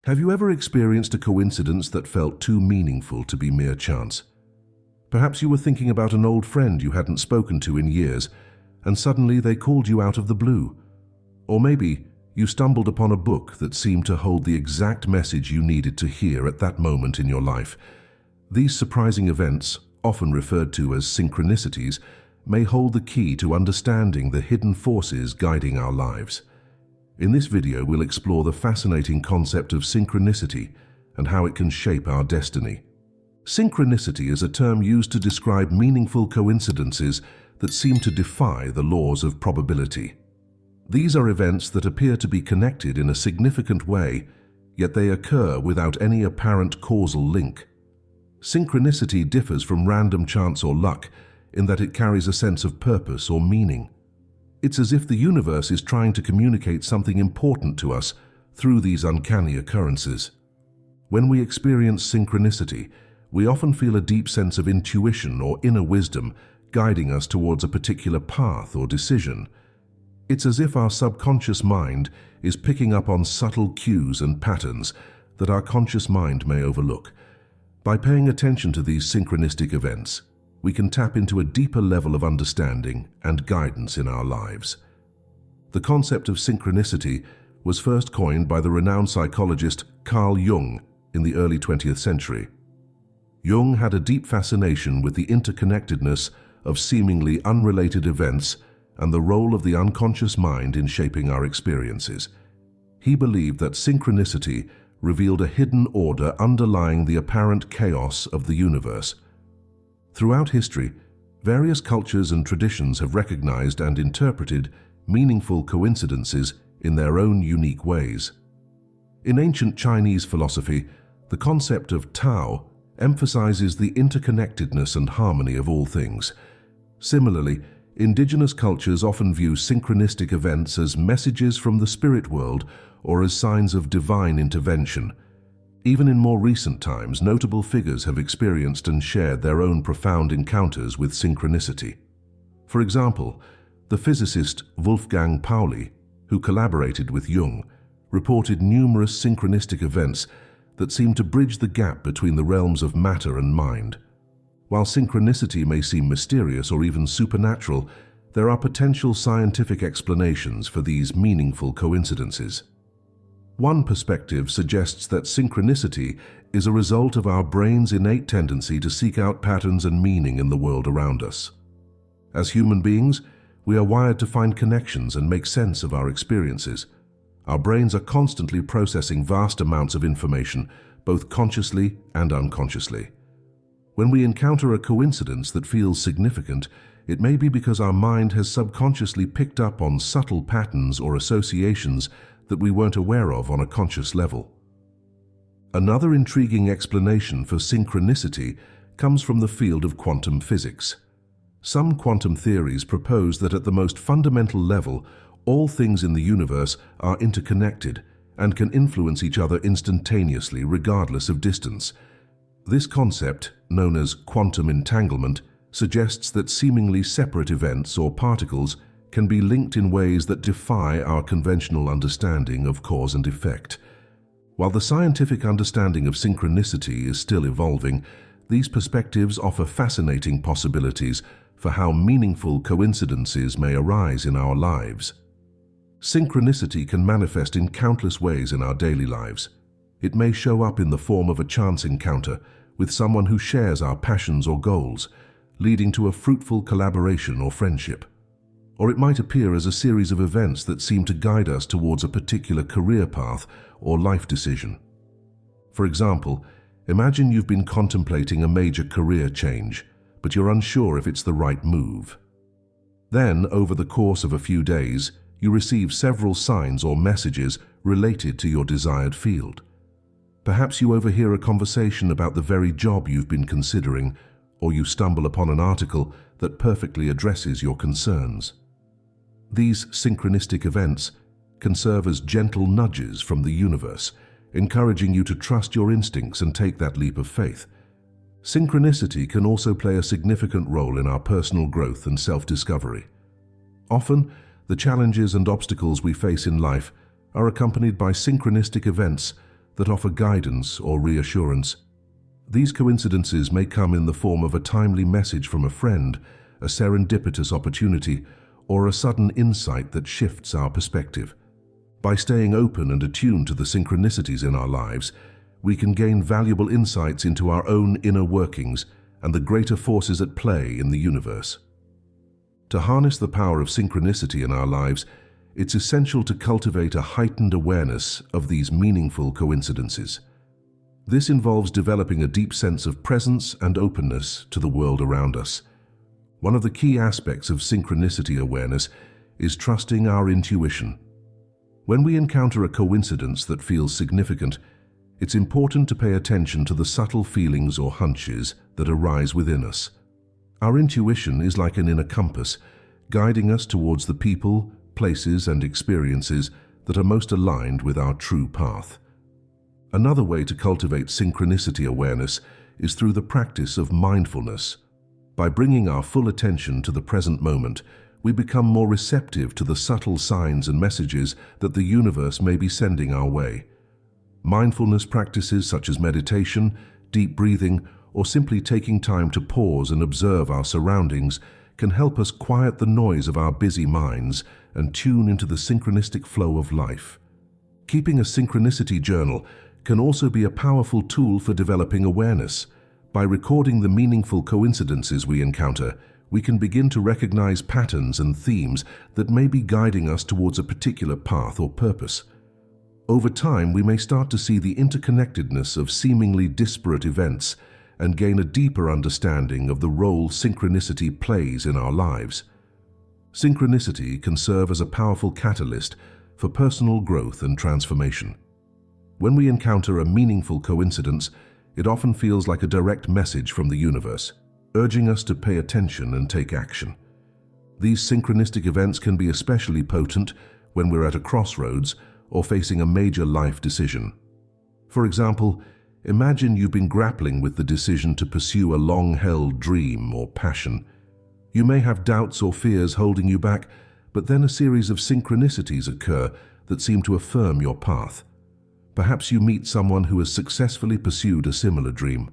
Have you ever experienced a coincidence that felt too meaningful to be mere chance? Perhaps you were thinking about an old friend you hadn't spoken to in years, and suddenly they called you out of the blue. Or maybe you stumbled upon a book that seemed to hold the exact message you needed to hear at that moment in your life. These surprising events, often referred to as synchronicities, may hold the key to understanding the hidden forces guiding our lives. In this video, we'll explore the fascinating concept of synchronicity and how it can shape our destiny. Synchronicity is a term used to describe meaningful coincidences that seem to defy the laws of probability. These are events that appear to be connected in a significant way, yet they occur without any apparent causal link. Synchronicity differs from random chance or luck in that it carries a sense of purpose or meaning. It's as if the universe is trying to communicate something important to us through these uncanny occurrences. When we experience synchronicity, we often feel a deep sense of intuition or inner wisdom guiding us towards a particular path or decision. It's as if our subconscious mind is picking up on subtle cues and patterns that our conscious mind may overlook. By paying attention to these synchronistic events, we can tap into a deeper level of understanding and guidance in our lives. The concept of synchronicity was first coined by the renowned psychologist Carl Jung in the early 20th century. Jung had a deep fascination with the interconnectedness of seemingly unrelated events and the role of the unconscious mind in shaping our experiences. He believed that synchronicity revealed a hidden order underlying the apparent chaos of the universe. Throughout history, various cultures and traditions have recognized and interpreted meaningful coincidences in their own unique ways. In ancient Chinese philosophy, the concept of Tao emphasizes the interconnectedness and harmony of all things. Similarly, indigenous cultures often view synchronistic events as messages from the spirit world or as signs of divine intervention. Even in more recent times, notable figures have experienced and shared their own profound encounters with synchronicity. For example, the physicist Wolfgang Pauli, who collaborated with Jung, reported numerous synchronistic events that seem to bridge the gap between the realms of matter and mind. While synchronicity may seem mysterious or even supernatural, there are potential scientific explanations for these meaningful coincidences. One perspective suggests that synchronicity is a result of our brain's innate tendency to seek out patterns and meaning in the world around us. As human beings, we are wired to find connections and make sense of our experiences. Our brains are constantly processing vast amounts of information, both consciously and unconsciously. When we encounter a coincidence that feels significant, it may be because our mind has subconsciously picked up on subtle patterns or associations that we weren't aware of on a conscious level. Another intriguing explanation for synchronicity comes from the field of quantum physics. Some quantum theories propose that at the most fundamental level, all things in the universe are interconnected and can influence each other instantaneously regardless of distance. This concept, known as quantum entanglement, suggests that seemingly separate events or particles can be linked in ways that defy our conventional understanding of cause and effect. While the scientific understanding of synchronicity is still evolving, these perspectives offer fascinating possibilities for how meaningful coincidences may arise in our lives. Synchronicity can manifest in countless ways in our daily lives. It may show up in the form of a chance encounter with someone who shares our passions or goals, leading to a fruitful collaboration or friendship. Or it might appear as a series of events that seem to guide us towards a particular career path or life decision. For example, imagine you've been contemplating a major career change, but you're unsure if it's the right move. Then, over the course of a few days, you receive several signs or messages related to your desired field. Perhaps you overhear a conversation about the very job you've been considering, or you stumble upon an article that perfectly addresses your concerns. These synchronistic events can serve as gentle nudges from the universe, encouraging you to trust your instincts and take that leap of faith. Synchronicity can also play a significant role in our personal growth and self-discovery. Often, the challenges and obstacles we face in life are accompanied by synchronistic events that offer guidance or reassurance. These coincidences may come in the form of a timely message from a friend, a serendipitous opportunity, or a sudden insight that shifts our perspective. By staying open and attuned to the synchronicities in our lives, we can gain valuable insights into our own inner workings and the greater forces at play in the universe. To harness the power of synchronicity in our lives, it's essential to cultivate a heightened awareness of these meaningful coincidences. This involves developing a deep sense of presence and openness to the world around us. One of the key aspects of synchronicity awareness is trusting our intuition. When we encounter a coincidence that feels significant, it's important to pay attention to the subtle feelings or hunches that arise within us. Our intuition is like an inner compass, guiding us towards the people, places, and experiences that are most aligned with our true path. Another way to cultivate synchronicity awareness is through the practice of mindfulness. By bringing our full attention to the present moment, we become more receptive to the subtle signs and messages that the universe may be sending our way. Mindfulness practices such as meditation, deep breathing, or simply taking time to pause and observe our surroundings can help us quiet the noise of our busy minds and tune into the synchronistic flow of life. Keeping a synchronicity journal can also be a powerful tool for developing awareness. By recording the meaningful coincidences we encounter, we can begin to recognize patterns and themes that may be guiding us towards a particular path or purpose. Over time, we may start to see the interconnectedness of seemingly disparate events and gain a deeper understanding of the role synchronicity plays in our lives. Synchronicity can serve as a powerful catalyst for personal growth and transformation. When we encounter a meaningful coincidence, it often feels like a direct message from the universe, urging us to pay attention and take action. These synchronistic events can be especially potent when we're at a crossroads or facing a major life decision. For example, imagine you've been grappling with the decision to pursue a long-held dream or passion. You may have doubts or fears holding you back, but then a series of synchronicities occur that seem to affirm your path. Perhaps you meet someone who has successfully pursued a similar dream,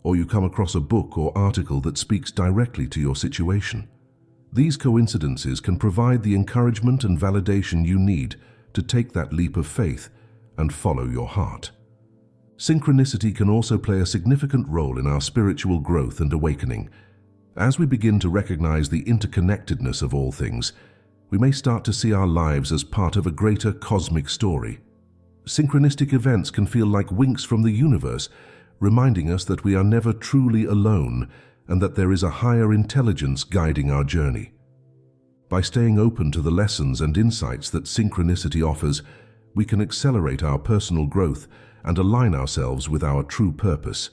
or you come across a book or article that speaks directly to your situation. These coincidences can provide the encouragement and validation you need to take that leap of faith and follow your heart. Synchronicity can also play a significant role in our spiritual growth and awakening. As we begin to recognize the interconnectedness of all things, we may start to see our lives as part of a greater cosmic story. Synchronistic events can feel like winks from the universe, reminding us that we are never truly alone and that there is a higher intelligence guiding our journey. By staying open to the lessons and insights that synchronicity offers, we can accelerate our personal growth and align ourselves with our true purpose.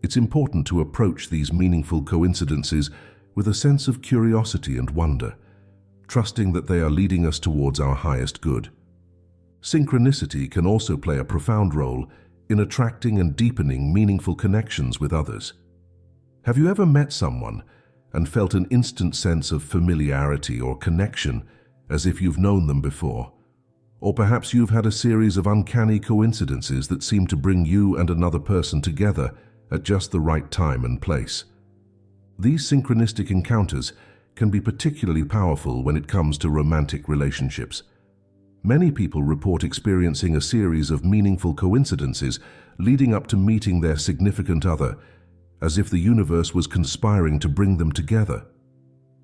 It's important to approach these meaningful coincidences with a sense of curiosity and wonder, trusting that they are leading us towards our highest good. Synchronicity can also play a profound role in attracting and deepening meaningful connections with others. Have you ever met someone and felt an instant sense of familiarity or connection as if you've known them before? Or perhaps you've had a series of uncanny coincidences that seem to bring you and another person together at just the right time and place. These synchronistic encounters can be particularly powerful when it comes to romantic relationships. Many people report experiencing a series of meaningful coincidences leading up to meeting their significant other, as if the universe was conspiring to bring them together.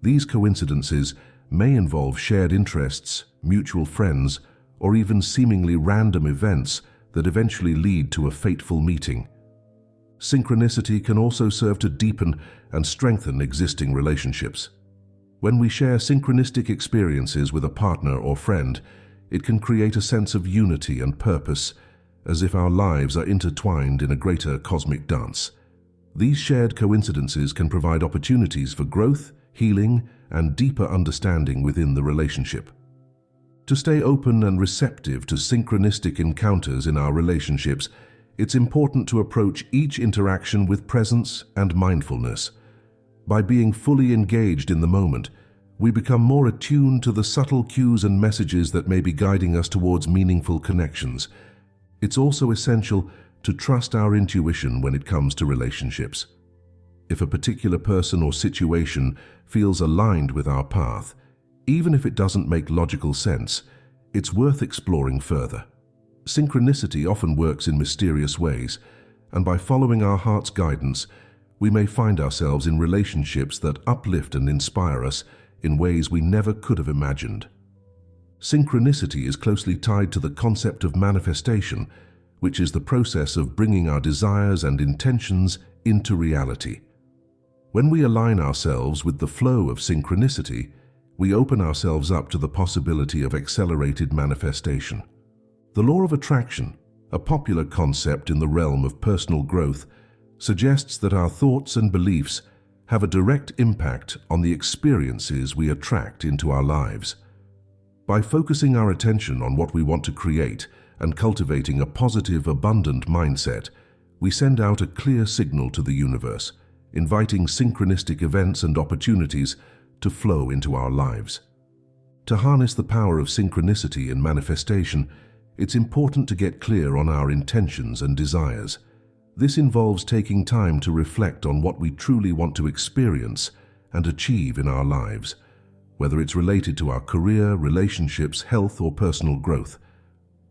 These coincidences may involve shared interests, mutual friends, or even seemingly random events that eventually lead to a fateful meeting. Synchronicity can also serve to deepen and strengthen existing relationships. When we share synchronistic experiences with a partner or friend, it can create a sense of unity and purpose, as if our lives are intertwined in a greater cosmic dance. These shared coincidences can provide opportunities for growth, healing, and deeper understanding within the relationship. To stay open and receptive to synchronistic encounters in our relationships, it's important to approach each interaction with presence and mindfulness. By being fully engaged in the moment, we become more attuned to the subtle cues and messages that may be guiding us towards meaningful connections. It's also essential to trust our intuition when it comes to relationships. If a particular person or situation feels aligned with our path, even if it doesn't make logical sense, it's worth exploring further. Synchronicity often works in mysterious ways, and by following our heart's guidance, we may find ourselves in relationships that uplift and inspire us in ways we never could have imagined. Synchronicity is closely tied to the concept of manifestation, which is the process of bringing our desires and intentions into reality. When we align ourselves with the flow of synchronicity, we open ourselves up to the possibility of accelerated manifestation. The law of attraction, a popular concept in the realm of personal growth, suggests that our thoughts and beliefs have a direct impact on the experiences we attract into our lives. By focusing our attention on what we want to create and cultivating a positive, abundant mindset, we send out a clear signal to the universe, inviting synchronistic events and opportunities to flow into our lives. To harness the power of synchronicity in manifestation, it's important to get clear on our intentions and desires. This involves taking time to reflect on what we truly want to experience and achieve in our lives, whether it's related to our career, relationships, health, or personal growth.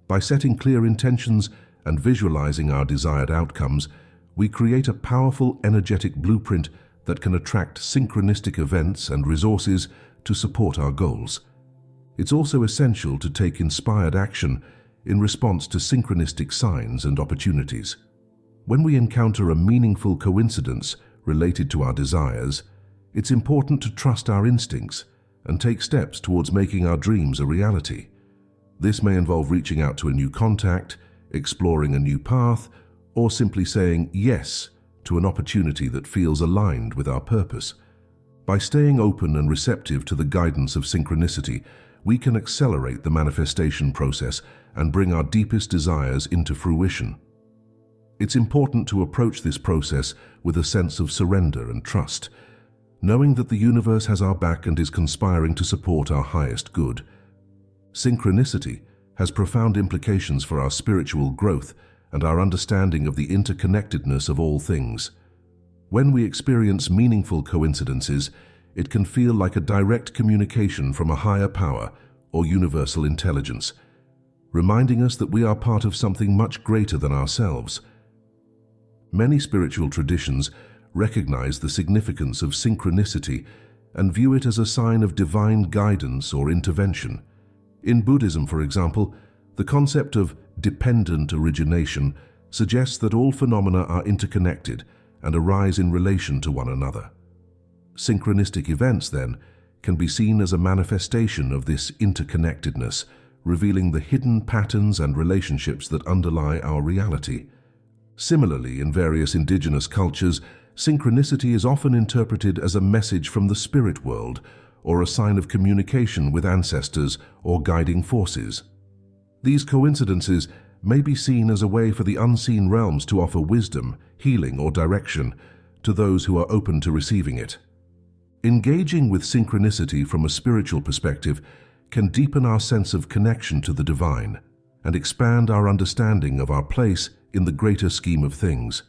By setting clear intentions and visualizing our desired outcomes, we create a powerful, energetic blueprint that can attract synchronistic events and resources to support our goals. It's also essential to take inspired action in response to synchronistic signs and opportunities. When we encounter a meaningful coincidence related to our desires, it's important to trust our instincts and take steps towards making our dreams a reality. This may involve reaching out to a new contact, exploring a new path, or simply saying yes to an opportunity that feels aligned with our purpose. By staying open and receptive to the guidance of synchronicity, we can accelerate the manifestation process and bring our deepest desires into fruition. It's important to approach this process with a sense of surrender and trust, knowing that the universe has our back and is conspiring to support our highest good. Synchronicity has profound implications for our spiritual growth and our understanding of the interconnectedness of all things. When we experience meaningful coincidences, it can feel like a direct communication from a higher power or universal intelligence, reminding us that we are part of something much greater than ourselves. Many spiritual traditions recognize the significance of synchronicity and view it as a sign of divine guidance or intervention. In Buddhism, for example, the concept of dependent origination suggests that all phenomena are interconnected and arise in relation to one another. Synchronistic events, then, can be seen as a manifestation of this interconnectedness, revealing the hidden patterns and relationships that underlie our reality. Similarly, in various indigenous cultures, synchronicity is often interpreted as a message from the spirit world or a sign of communication with ancestors or guiding forces. These coincidences may be seen as a way for the unseen realms to offer wisdom, healing, or direction to those who are open to receiving it. Engaging with synchronicity from a spiritual perspective can deepen our sense of connection to the divine and expand our understanding of our place in the greater scheme of things.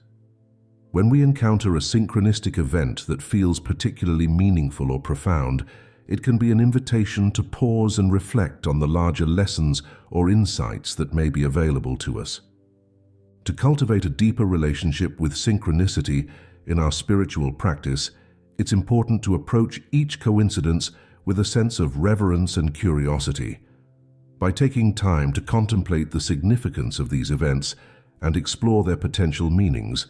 When we encounter a synchronistic event that feels particularly meaningful or profound, it can be an invitation to pause and reflect on the larger lessons or insights that may be available to us. To cultivate a deeper relationship with synchronicity in our spiritual practice, it's important to approach each coincidence with a sense of reverence and curiosity. By taking time to contemplate the significance of these events and explore their potential meanings,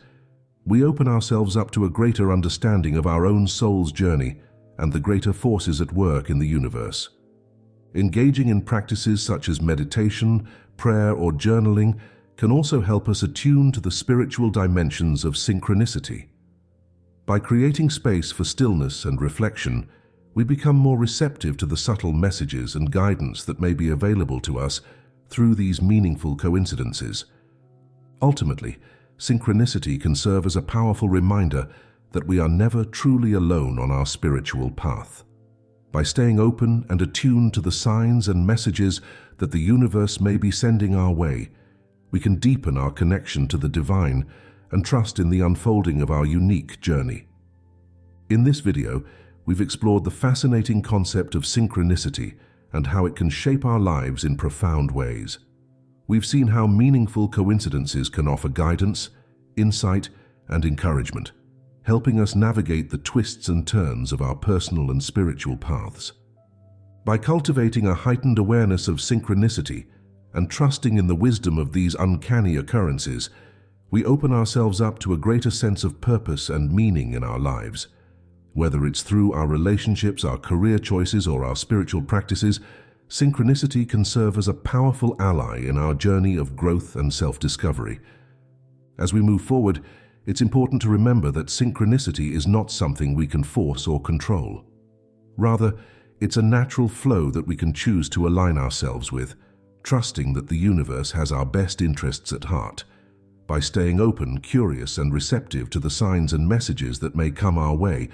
we open ourselves up to a greater understanding of our own soul's journey and the greater forces at work in the universe. Engaging in practices such as meditation, prayer, or journaling can also help us attune to the spiritual dimensions of synchronicity. By creating space for stillness and reflection, we become more receptive to the subtle messages and guidance that may be available to us through these meaningful coincidences. Ultimately, synchronicity can serve as a powerful reminder that we are never truly alone on our spiritual path. By staying open and attuned to the signs and messages that the universe may be sending our way, we can deepen our connection to the divine and trust in the unfolding of our unique journey. In this video, we've explored the fascinating concept of synchronicity and how it can shape our lives in profound ways. We've seen how meaningful coincidences can offer guidance, insight, and encouragement, helping us navigate the twists and turns of our personal and spiritual paths. By cultivating a heightened awareness of synchronicity and trusting in the wisdom of these uncanny occurrences, we open ourselves up to a greater sense of purpose and meaning in our lives. Whether it's through our relationships, our career choices, or our spiritual practices, synchronicity can serve as a powerful ally in our journey of growth and self-discovery. As we move forward, it's important to remember that synchronicity is not something we can force or control. Rather, it's a natural flow that we can choose to align ourselves with, trusting that the universe has our best interests at heart. By staying open, curious, and receptive to the signs and messages that may come our way,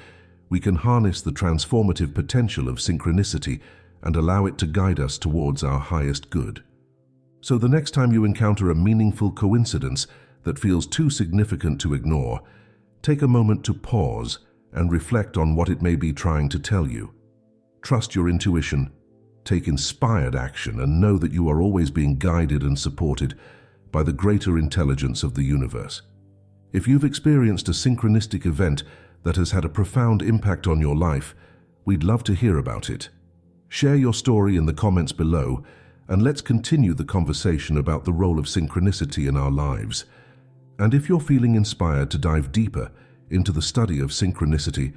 we can harness the transformative potential of synchronicity and allow it to guide us towards our highest good. So the next time you encounter a meaningful coincidence that feels too significant to ignore, take a moment to pause and reflect on what it may be trying to tell you. Trust your intuition, take inspired action, and know that you are always being guided and supported by the greater intelligence of the universe. If you've experienced a synchronistic event that has had a profound impact on your life, we'd love to hear about it. Share your story in the comments below, and let's continue the conversation about the role of synchronicity in our lives. And if you're feeling inspired to dive deeper into the study of synchronicity,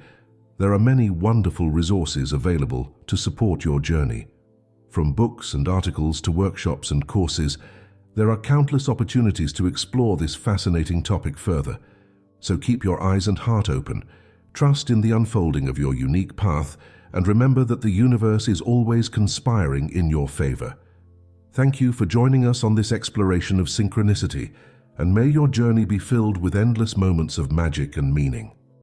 there are many wonderful resources available to support your journey. From books and articles to workshops and courses, there are countless opportunities to explore this fascinating topic further. So keep your eyes and heart open, trust in the unfolding of your unique path, and remember that the universe is always conspiring in your favor. Thank you for joining us on this exploration of synchronicity, and may your journey be filled with endless moments of magic and meaning.